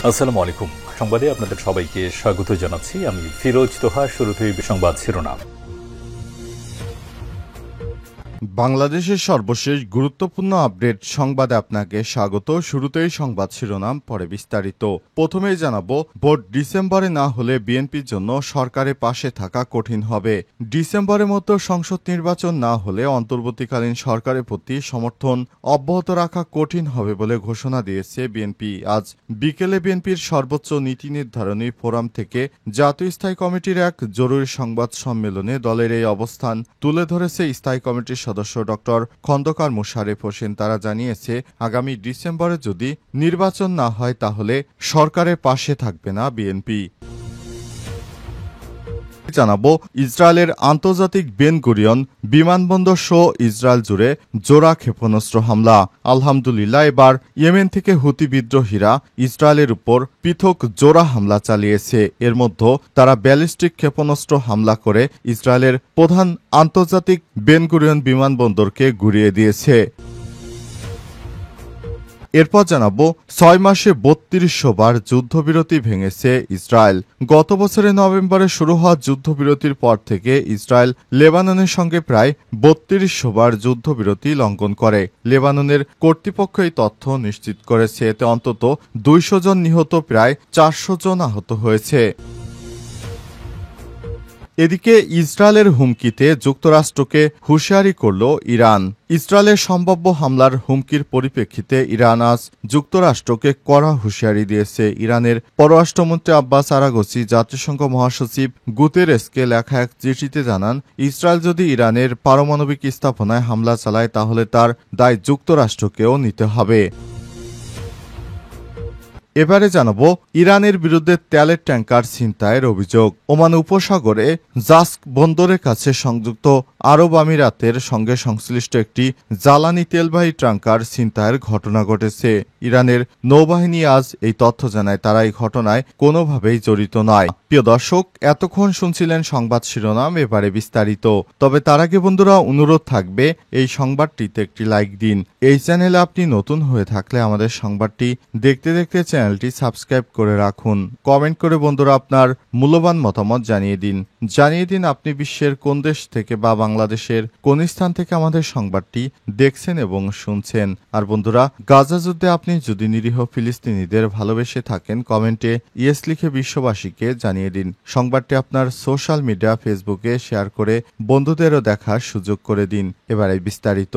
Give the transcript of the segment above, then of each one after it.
আসসালামু আলাইকুম। সংবাদে আপনাদের সবাইকে স্বাগত জানাচ্ছি। আমি ফিরোজ তোহা। শুরুতেই সংবাদ শিরোনাম। বাংলাদেশের সর্বশেষ গুরুত্বপূর্ণ আপডেট সংবাদে আপনাকে স্বাগত। শুরুতেই সংবাদ শিরোনাম, পরে বিস্তারিত। প্রথমেই জানাবো, ভোট ডিসেম্বরে না হলে বিএনপির জন্য সরকারের পাশে থাকা কঠিন হবে। ডিসেম্বরের মতো সংসদ নির্বাচন না হলে অন্তর্বর্তীকালীন সরকারের প্রতি সমর্থন অব্যাহত রাখা কঠিন হবে বলে ঘোষণা দিয়েছে বিএনপি। আজ বিকেলে বিএনপির সর্বোচ্চ নীতি নির্ধারণী ফোরাম থেকে জাতীয় স্থায়ী কমিটির এক জরুরি সংবাদ সম্মেলনে দলের এই অবস্থান তুলে ধরেছে স্থায়ী কমিটির সদস্য ডক্টর খন্দকার মোশারেফ হোসেন। তারা জানিয়েছে, আগামী ডিসেম্বরে যদি নির্বাচন না হয় তাহলে সরকারের পাশে থাকবে না বিএনপি। জানাবো, ইসরায়েলের আন্তর্জাতিক বেন গুরিয়ন বিমানবন্দর সহ ইসরায়েল জুড়ে জোড়া ক্ষেপণাস্ত্র হামলা। আলহামদুলিল্লাহ, এবার ইয়েমেন থেকে হুতি বিদ্রোহীরা ইসরায়েলের উপর পৃথক জোড়া হামলা চালিয়েছে। এর মধ্যে তারা ব্যালিস্টিক ক্ষেপণাস্ত্র হামলা করে ইসরায়েলের প্রধান আন্তর্জাতিক বেন গুরিয়ন বিমানবন্দরকে গুঁড়িয়ে দিয়েছে। এরপর জানাবো, 6 মাসে 3200 বার যুদ্ধবিরতি ভেঙেছে ইসরায়েল। গত বছরের নভেম্বরে শুরু হওয়া যুদ্ধবিরতির পর থেকে ইসরায়েল লেবাননের সঙ্গে প্রায় 3200 বার যুদ্ধবিরতি লঙ্ঘন করে। লেবাননের কর্তৃপক্ষ এই তথ্য নিশ্চিত করেছে। এতে অন্তত 200 জন নিহত, প্রায় 400 জন আহত হয়েছে। এদিকে ইসরায়েলের হুমকিতে যুক্তরাষ্ট্রকে হুঁশিয়ারি করল ইরান। ইসরায়েলের সম্ভাব্য হামলার হুমকির পরিপ্রেক্ষিতে ইরান আজ যুক্তরাষ্ট্রকে কড়া হুঁশিয়ারি দিয়েছে। ইরানের পররাষ্ট্রমন্ত্রী আব্বাস আরাগচি জাতিসংঘ মহাসচিব গুতেরেসকে লেখা এক চিঠিতে জানান, ইসরায়েল যদি ইরানের পারমাণবিক স্থাপনায় হামলা চালায় তাহলে তার দায় যুক্তরাষ্ট্রকেও নিতে হবে। এবারে জানাবো, ইরানের বিরুদ্ধে তেলের ট্যাঙ্কার ছিনতাইয়ের অভিযোগ। ওমান উপসাগরে জাস্ক বন্দরের কাছে সংযুক্ত আরব আমিরাতের সঙ্গে সংশ্লিষ্ট একটি জ্বালানি তেলবাহী ট্যাঙ্কার ছিনতাইয়ের ঘটনা ঘটেছে। ইরানের নৌবাহিনী আজ এই তথ্য জানায়, তারা এই ঘটনায় কোনোভাবেই জড়িত নয়। প্রিয় দর্শক, এতক্ষণ শুনছিলেন সংবাদ শিরোনাম, এবারে বিস্তারিত। তবে তার আগে বন্ধুরা, অনুরোধ থাকবে এই সংবাদটিতে একটি লাইক দিন। এই চ্যানেলে আপনি নতুন হয়ে থাকলে আমাদের সংবাদটি দেখতে দেখতে চ্যানেলটি সাবস্ক্রাইব করে রাখুন। কমেন্ট করে বন্ধুরা আপনার মূল্যবান মতামত জানিয়ে দিন আপনি বিশ্বের কোন দেশ থেকে বা বাংলাদেশের কোন স্থান থেকে আমাদের সংবাদটি দেখছেন এবং শুনছেন। আর বন্ধুরা, গাজা যুদ্ধে আপনি যদি নিরীহ ফিলিস্তিনিদের ভালোবেসে থাকেন, কমেন্টে ইয়েস লিখে বিশ্ববাসীকে জানিয়ে দিন। সংবাদটি আপনার সোশ্যাল মিডিয়া ফেসবুকে শেয়ার করে বন্ধুদেরও দেখার সুযোগ করে দিন। এবারে বিস্তারিত।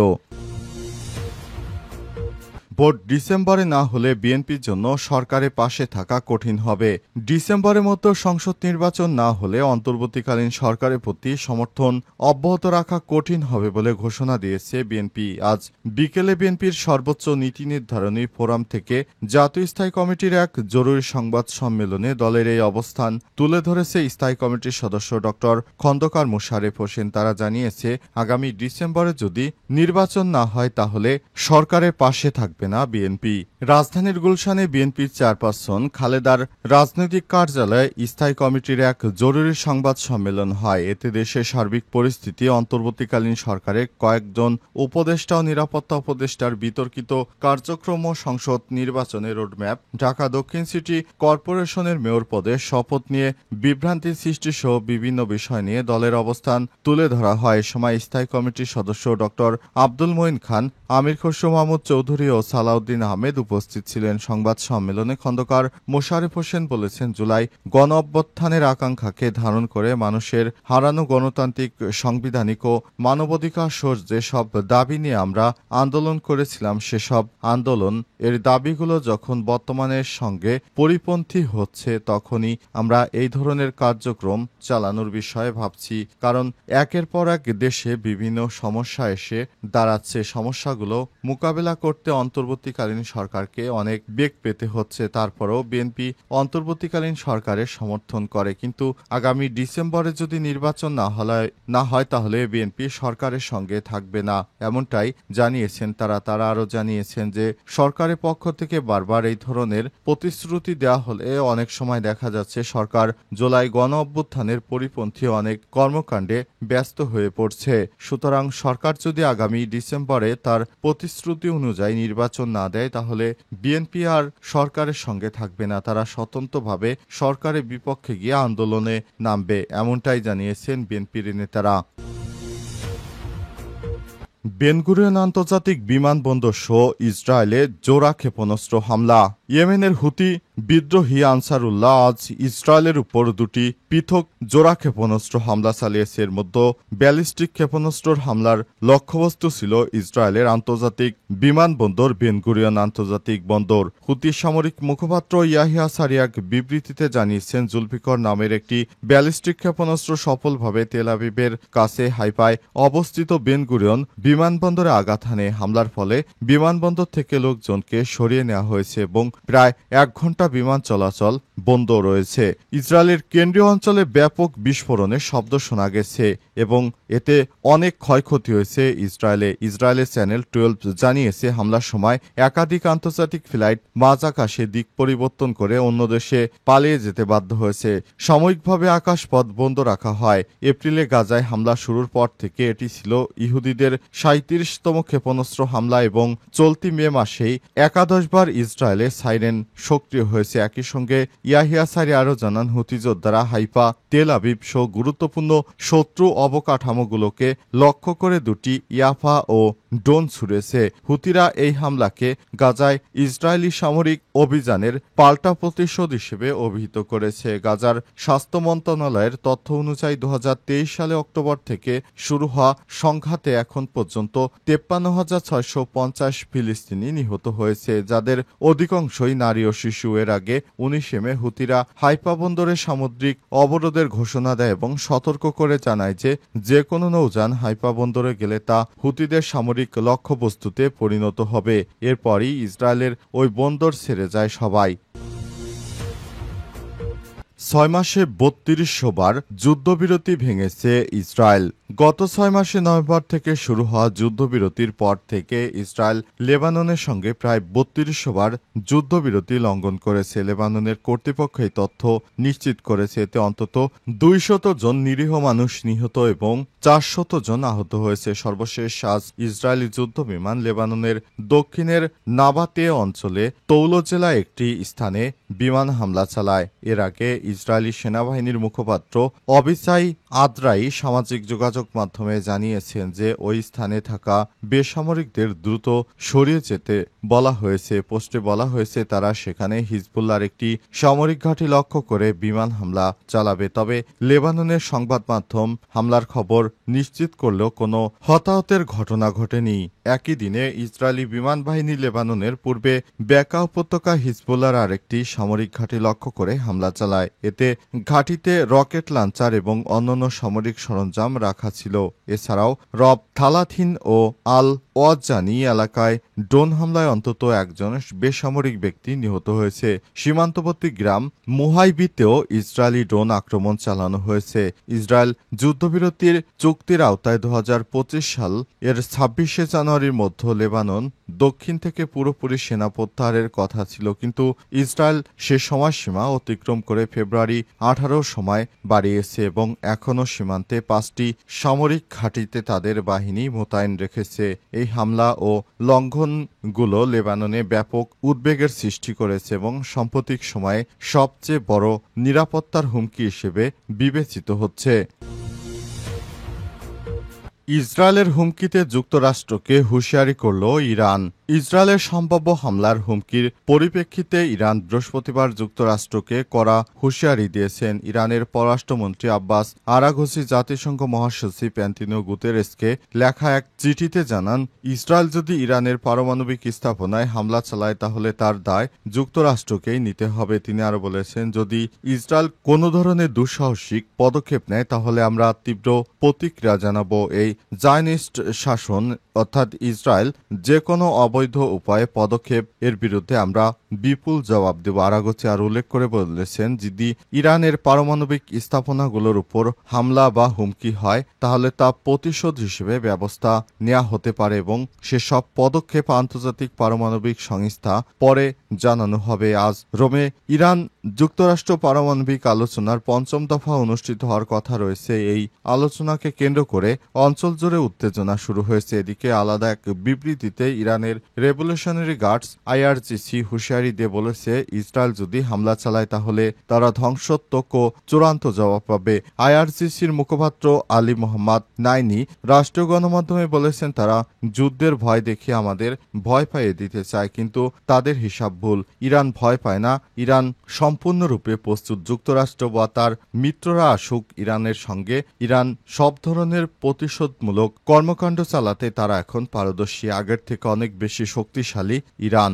ভোট ডিসেম্বরে না হলে বিএনপির জন্য সরকারের পাশে থাকা কঠিন হবে। ডিসেম্বরের মতো সংসদ নির্বাচন না হলে অন্তর্বর্তীকালীন সরকারের প্রতি সমর্থন অব্যাহত রাখা কঠিন হবে বলে ঘোষণা দিয়েছে বিএনপি। আজ বিকেলে বিএনপির সর্বোচ্চ নীতি নির্ধারণী ফোরাম থেকে জাতীয় স্থায়ী কমিটির এক জরুরি সংবাদ সম্মেলনে দলের এই অবস্থান তুলে ধরেছে স্থায়ী কমিটির সদস্য ডক্টর খন্দকার মোশারেফ হোসেন। তারা জানিয়েছে, আগামী ডিসেম্বরে যদি নির্বাচন না হয় তাহলে সরকারের পাশে থাকবে না বিএনপি। রাজধানীর গুলশানে বিএনপির চেয়ারপারসন খালেদার রাজনৈতিক কার্যালয়ে স্থায়ী কমিটির এক জরুরি সংবাদ সম্মেলন হয়। এতে দেশের সার্বিক পরিস্থিতি, অন্তর্বর্তীকালীন সরকারের কয়েকজন উপদেষ্টা ও নিরাপত্তা উপদেষ্টার বিতর্কিত কার্যক্রম ও সংসদ নির্বাচনের রোডম্যাপ, ঢাকা দক্ষিণ সিটি কর্পোরেশনের মেয়র পদে শপথ নিয়ে বিভ্রান্তি সৃষ্টি সহ বিভিন্ন বিষয় নিয়ে দলের অবস্থান তুলে ধরা হয়। এ সময় স্থায়ী কমিটির সদস্য ডক্টর আব্দুল মঈন খান, আমির খসরু মাহমুদ চৌধুরী ও সালাউদ্দিন আহমেদ উপস্থিত ছিলেন। সংবাদ সম্মেলনে খন্দকার মোশারেফ হোসেন বলেছেন, জুলাই গণ অভ্যুত্থানের আকাঙ্ক্ষাকে ধারণ করে মানুষের হারানো গণতান্ত্রিক, সাংবিধানিক ও মানবাধিকার সহ যেসব দাবি নিয়ে আমরা আন্দোলন করেছিলাম, সেসব আন্দোলন এর দাবিগুলো যখন বর্তমানের সঙ্গে পরিপন্থী হচ্ছে, তখনই আমরা এই ধরনের কার্যক্রম চালানোর বিষয়ে ভাবছি। কারণ একের পর এক দেশে বিভিন্ন সমস্যা এসে দাঁড়াচ্ছে। সমস্যাগুলো মোকাবেলা করতে অন্তর্বর্তীকালীন সরকারকে অনেক বেগ পেতে হচ্ছে। তারপরেও বিএনপি অন্তর্বর্তীকালীন সরকারের সমর্থন করে, কিন্তু আগামী ডিসেম্বরে যদি নির্বাচন না হয় তাহলে বিএনপি সরকারের সঙ্গে থাকবে না, এমনটাই জানিয়েছেন তারা। আরও জানিয়েছেন যে সরকারের পক্ষ থেকে বারবার এই ধরনের প্রতিশ্রুতি দেওয়া হলে অনেক সময় দেখা যাচ্ছে সরকার জুলাই গণ অভ্যুত্থানের পরিপন্থী অনেক কর্মকাণ্ডে ব্যস্ত হয়ে পড়ছে। সুতরাং সরকার যদি আগামী ডিসেম্বরে তার প্রতিশ্রুতি অনুযায়ী নির্বাচন নির্বাচন না দেয় তাহলে বিএনপি আর সরকারের সঙ্গে থাকবে না, তারা স্বতন্ত্রভাবে সরকারের বিপক্ষে গিয়ে আন্দোলনে নামবে, এমনটাই জানিয়েছেন বিএনপির নেতারা। বেন গুরিয়ন আন্তর্জাতিক বিমানবন্দর সহ ইসরায়েলে জোড়া ক্ষেপণাস্ত্র হামলা। ইয়েমেনের হুতি বিদ্রোহী আনসারুল্লাহ আজ ইসরায়েলের উপর দুটি পৃথক জোড়া ক্ষেপণাস্ত্র হামলা চালিয়েছে। এর মধ্যে ব্যালিস্টিক ক্ষেপণাস্ত্রের হামলার লক্ষ্যবস্তু ছিল ইসরায়েলের আন্তর্জাতিক বিমানবন্দর বেন গুরিয়ন আন্তর্জাতিক বন্দর। হুতি সামরিক মুখপাত্র ইয়াহিয়া সারিয়াক বিবৃতিতে জানিয়েছেন, জুলফিকর নামের একটি ব্যালিস্টিক ক্ষেপণাস্ত্র সফলভাবে তেল আবিবের কাছে হাইফায় অবস্থিত বেন গুরিয়ন বিমানবন্দরে আঘাত হানে। হামলার ফলে বিমানবন্দর থেকে লোকজনকে সরিয়ে নেওয়া হয়েছে এবং প্রায় 1 ঘন্টা বিমান চলাচল বন্ধ রয়েছে। ইসরায়েলের কেন্দ্রীয় অঞ্চলে ব্যাপক বিস্ফোরণের শব্দ শোনা গেছে এবং এতে অনেক ক্ষয়ক্ষতি হয়েছে। ইসরায়েলের চ্যানেল 12 জানিয়েছে, হামলার সময় একাধিক আন্তর্জাতিক ফ্লাইট মাঝ আকাশে দিক পরিবর্তন করে অন্য দেশে পালিয়ে যেতে বাধ্য হয়েছে। সাময়িকভাবে আকাশপথ বন্ধ রাখা হয়। এপ্রিলে গাজায় হামলা শুরুর পর থেকে এটি ছিল ইহুদিদের 37তম ক্ষেপণাস্ত্র হামলা এবং চলতি মে মাসেই 11 বার ইসরায়েলে সাইরেন সক্রিয় হয়েছে। একই সঙ্গে ইয়াহিয়া সারি আরও জানান, হুতি যোদ্ধারা হাইফা, তেল আবিব সহ গুরুত্বপূর্ণ শত্রু অবকাঠামোগুলোকে লক্ষ্য করে দুটি ইয়াফা ও ড্রোন ছুড়েছে। হুতিরা এই হামলাকে গাজায় ইসরায়েলি সামরিক অভিযানের পাল্টা প্রতিশোধ হিসেবে অভিহিত করেছে। গাজার স্বাস্থ্য মন্ত্রণালয়ের তথ্য অনুযায়ী 2023 সালে অক্টোবর থেকে শুরু হওয়া সংঘাতে এখন পর্যন্ত 53,650 ফিলিস্তিনি নিহত হয়েছে, যাদের অধিকাংশই নারী ও শিশু। এর আগে 19 মে হুতিরা হাইফা বন্দরে সামুদ্রিক অবরোধের ঘোষণা দেয় এবং সতর্ক করে জানায় যে কোনো নৌযান হাইফা বন্দরে গেলে তা হুতিদের সামরিক লক্ষ্যবস্তুতে পরিণত হবে। এরপরই ইসরায়েলের ওই বন্দর ছেড়ে যায় সবাই। 6 মাসে 32 বার যুদ্ধবিরতি ভেঙেছে ইসরায়েল। গত 6 মাসে নভেম্বর থেকে শুরু হওয়া যুদ্ধবিরতির পর থেকে ইসরায়েল লেবাননের সঙ্গে প্রায় 32 বার যুদ্ধবিরতি লঙ্ঘন করেছে। লেবাননের কর্তৃপক্ষ এই তথ্য নিশ্চিত করেছে। এতে অন্তত 200 জন নিরীহ মানুষ নিহত এবং 400 জন আহত হয়েছে। সর্বশেষ আজ ইসরায়েলি যুদ্ধবিমান লেবাননের দক্ষিণের নাবাতে অঞ্চলে তৌল জেলা একটি স্থানে বিমান হামলা চালায়। এর আগে ইসরায়েলি সেনাবাহিনীর মুখপাত্র অবিচাই আদ্রাই সামাজিক যোগাযোগ মাধ্যমে জানিয়েছেন যে ওই স্থানে থাকা বেসামরিকদের দ্রুত সরিয়ে যেতে বলা হয়েছে। পোস্টে বলা হয়েছে, তারা সেখানে হিজবুল্লাহর একটি সামরিক ঘাঁটি লক্ষ্য করে বিমান হামলা চালাবে। তবে লেবাননের সংবাদ মাধ্যম হামলার খবর নিশ্চিত করলেও কোনো হতাহতের ঘটনা ঘটেনি। একই দিনে ইসরায়েলি বিমান বাহিনী লেবাননের পূর্বে বেকা উপত্যকা হিজবুল্লাহর আরেকটি সামরিক ঘাঁটি লক্ষ্য করে হামলা চালায়। এতে ঘাঁটিতে রকেট লঞ্চার এবং অন্যান্য সামরিক সরঞ্জাম রাখা ছিল। এছাড়াও রব থালাথিন ও আল ওয়াজ্জানি এলাকায় ড্রোন হামলায় অন্তত একজন বেসামরিক ব্যক্তি নিহত হয়েছে। সীমান্তবর্তী গ্রাম মুহাইবিতেও ইসরায়েলি ড্রোন আক্রমণ চালানো হয়েছে। ইসরায়েল যুদ্ধবিরতির চুক্তির আওতায় 2025 সাল এর 26 জানুয়ারির মধ্যে লেবানন দক্ষিণ থেকে পুরোপুরি সেনা প্রত্যাহারের কথা ছিল, কিন্তু ইসরায়েল সে সময়সীমা অতিক্রম করে ফেব্রুয়ারি 18 সময় বাড়িয়েছে এবং এখনও সীমান্তে 5টি সামরিক ঘাঁটিতে তাদের বাহিনী মোতায়েন রেখেছে। এই হামলা ও লঙ্ঘনগুলো লেবাননে ব্যাপক উদ্বেগের সৃষ্টি করেছে এবং সাম্প্রতিক সময়ে সবচেয়ে বড় নিরাপত্তার হুমকি হিসেবে বিবেচিত হচ্ছে। ইসরায়েলের হুমকিতে যুক্তরাষ্ট্রকে হুঁশিয়ারি করল ইরান। ইসরায়েলের সম্ভাব্য হামলার হুমকির পরিপ্রেক্ষিতে ইরান বৃহস্পতিবার যুক্তরাষ্ট্রকে কড়া হুঁশিয়ারি দিয়েছেন। ইরানের পররাষ্ট্রমন্ত্রী আব্বাস আরাঘচি জাতিসংঘ মহাসচিব অ্যান্টোনিও গুতেরেসকে লেখা এক চিঠিতে জানান, ইসরায়েল যদি ইরানের পারমাণবিক স্থাপনায় হামলা চালায় তাহলে তার দায় যুক্তরাষ্ট্রকেই নিতে হবে। তিনি আরও বলেছেন, যদি ইসরায়েল কোনো ধরনের দুঃসাহসিক পদক্ষেপ নেয় তাহলে আমরা তীব্র প্রতিক্রিয়া জানাবো। এই জায়নিস্ট শাসন অর্থাৎ ইসরায়েল যে কোনো অবৈধ উপায়ে পদক্ষেপ এর বিরুদ্ধে আমরা বিপুল জবাব দেব। আরাঘচি আর উল্লেখ করে বলেছেন, যদি ইরানের পারমাণবিক স্থাপনাগুলোর উপর হামলা বা হুমকি হয় তাহলে তা প্রতিশোধ হিসেবে ব্যবস্থা নেওয়া হতে পারে এবং সেসব পদক্ষেপ আন্তর্জাতিক পারমাণবিক সংস্থা পরে জানানো হবে। আজ রোমে ইরান যুক্তরাষ্ট্র পারমাণবিক আলোচনার পঞ্চম দফা অনুষ্ঠিত হওয়ার কথা রয়েছে। এই আলোচনাকে কেন্দ্র করে অঞ্চল জুড়ে উত্তেজনা শুরু হয়েছে। এদিকে আলাদা এক বিবৃতিতে ইরানের রেভলিউশনারি গার্ডস আইআরজিসি হুঁশিয়ারি দিয়ে বলেছে, ইসরায়েল যদি হামলা চালায় তাহলে তারা ধ্বংসাত্মক ও চূড়ান্ত জবাব পাবে। আইআরজিসির মুখপাত্র আলী মোহাম্মদ নাইনি রাষ্ট্রীয় গণমাধ্যমে বলেছেন, তারা যুদ্ধের ভয় দেখিয়ে আমাদের ভয় পাইয়ে দিতে চায়, কিন্তু তাদের হিসাব ভুল। ইরান ভয় পায় না, ইরান সম্পূর্ণরূপে প্রস্তুত। যুক্তরাষ্ট্র বা তার মিত্ররা আসুক ইরানের সঙ্গে, ইরান সব ধরনের প্রতিশোধমূলক কর্মকাণ্ড চালাতে তারা এখন পারদর্শী, আগের থেকে অনেক বেশি শক্তিশালী ইরান।